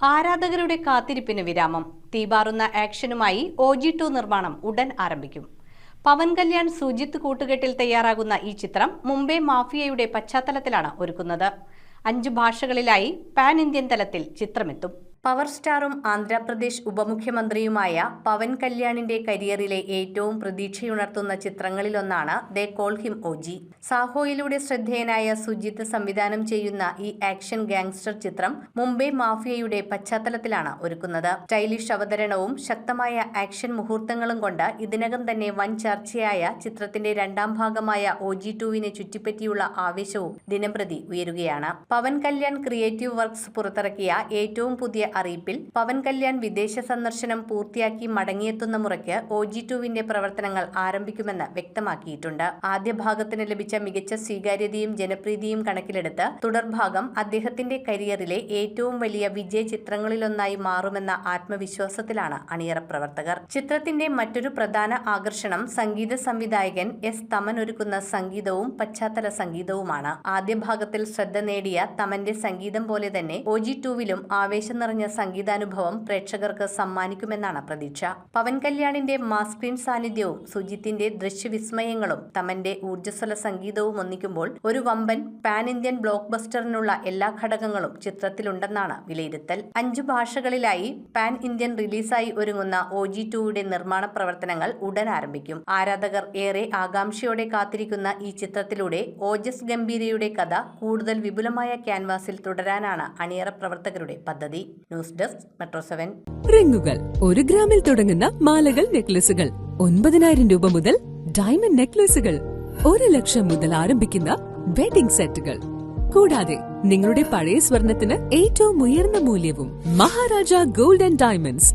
ആരാധകരുടെ കാത്തിരിപ്പിന് വിരാമം. തീപാറുന്ന ആക്ഷനുമായി OG2 നിർമ്മാണം ഉടൻ ആരംഭിക്കും. പവൻ കല്യാൺ സുജിത്ത് കൂട്ടുകെട്ടിൽ തയ്യാറാകുന്ന ഈ ചിത്രം മുംബൈ മാഫിയയുടെ പശ്ചാത്തലത്തിലാണ് ഒരുക്കുന്നത്. 5 ഭാഷകളിലായി പാൻ ഇന്ത്യൻ തലത്തിൽ ചിത്രമെത്തും. പവർ സ്റ്റാറും ആന്ധ്രാപ്രദേശ് ഉപമുഖ്യമന്ത്രിയുമായ പവൻ കല്യാണിന്റെ കരിയറിലെ ഏറ്റവും പ്രതീക്ഷയുണർത്തുന്ന ചിത്രങ്ങളിലൊന്നാണ് ദേ കോൾ ഹിം OG. സാഹോയിലൂടെ ശ്രദ്ധേയനായ സുജിത്ത് സംവിധാനം ചെയ്യുന്ന ഈ ആക്ഷൻ ഗാങ്സ്റ്റർ ചിത്രം മുംബൈ മാഫിയയുടെ പശ്ചാത്തലത്തിലാണ് ഒരുക്കുന്നത്. സ്റ്റൈലിഷ് അവതരണവും ശക്തമായ ആക്ഷൻ മുഹൂർത്തങ്ങളും കൊണ്ട് ഇതിനകം തന്നെ വൻ ചർച്ചയായ ചിത്രത്തിന്റെ രണ്ടാം ഭാഗമായ OG2വിനെ ചുറ്റിപ്പറ്റിയുള്ള ആവേശവും ദിനംപ്രതി ഉയരുകയാണ്. പവൻ കല്യാൺ ക്രിയേറ്റീവ് വർക്ക്സ് പുറത്തിറക്കിയ ഏറ്റവും പുതിയ അറിയിപ്പിൽ പവൻ കല്യാൺ വിദേശ സന്ദർശനം പൂർത്തിയാക്കി മടങ്ങിയെത്തുന്ന മുറയ്ക്ക് OG2വിന്റെ പ്രവർത്തനങ്ങൾ ആരംഭിക്കുമെന്ന് വ്യക്തമാക്കിയിട്ടുണ്ട്. ആദ്യ ഭാഗത്തിന് ലഭിച്ച മികച്ച സ്വീകാര്യതയും ജനപ്രീതിയും കണക്കിലെടുത്ത് തുടർഭാഗം അദ്ദേഹത്തിന്റെ കരിയറിലെ ഏറ്റവും വലിയ വിജയ ചിത്രങ്ങളിലൊന്നായി മാറുമെന്ന ആത്മവിശ്വാസത്തിലാണ് അണിയറ പ്രവർത്തകർ. ചിത്രത്തിന്റെ മറ്റൊരു പ്രധാന ആകർഷണം സംഗീത സംവിധായകൻ തമൻ ഒരുക്കുന്ന സംഗീതവും പശ്ചാത്തല സംഗീതവുമാണ്. ആദ്യ ഭാഗത്തിൽ ശ്രദ്ധ നേടിയ തമന്റെ സംഗീതം പോലെ തന്നെ OG2വിലും ആവേശം നിറഞ്ഞ സംഗീതാനുഭവം പ്രേക്ഷകർക്ക് സമ്മാനിക്കുമെന്നാണ് പ്രതീക്ഷ. പവൻ കല്യാണിന്റെ മാസ് സ്ക്രീൻ സാന്നിധ്യവും സുജിത്തിന്റെ ദൃശ്യവിസ്മയങ്ങളും തമന്റെ ഊർജ്ജസ്വല സംഗീതവും ഒന്നിക്കുമ്പോൾ ഒരു വമ്പൻ പാൻ ഇന്ത്യൻ ബ്ലോക്ക് ബസ്റ്ററിനുള്ള എല്ലാ ഘടകങ്ങളും ചിത്രത്തിലുണ്ടെന്നാണ് വിലയിരുത്തൽ. 5 ഭാഷകളിലായി പാൻ ഇന്ത്യൻ റിലീസായി ഒരുങ്ങുന്ന OG2യുടെ നിർമ്മാണ പ്രവർത്തനങ്ങൾ ഉടൻ ആരംഭിക്കും. ആരാധകർ ഏറെ ആകാംക്ഷയോടെ കാത്തിരിക്കുന്ന ഈ ചിത്രത്തിലൂടെ ഓജസ് ഗംഭീരയുടെ കഥ കൂടുതൽ വിപുലമായ ക്യാൻവാസിൽ തുടരാനാണ് അണിയറ പ്രവർത്തകരുടെ പദ്ധതി. News desk metro 7. റിങ്ങുകൾ 1 ഗ്രാമിൽ തുടങ്ങുന്ന മാലകൾ, നെക്ലസുകൾ 9,000 രൂപ മുതൽ ഡയമണ്ട് നെക്ലസുകൾ 1 ലക്ഷം മുതൽ ആരംഭിക്കുന്ന വെഡിംഗ് സെറ്റുകൾ. കൂടാതെ നിങ്ങളുടെ പഴയ സ്വർണത്തിന് ഏറ്റവും ഉയർന്ന മൂല്യവും. Maharaja gold and diamonds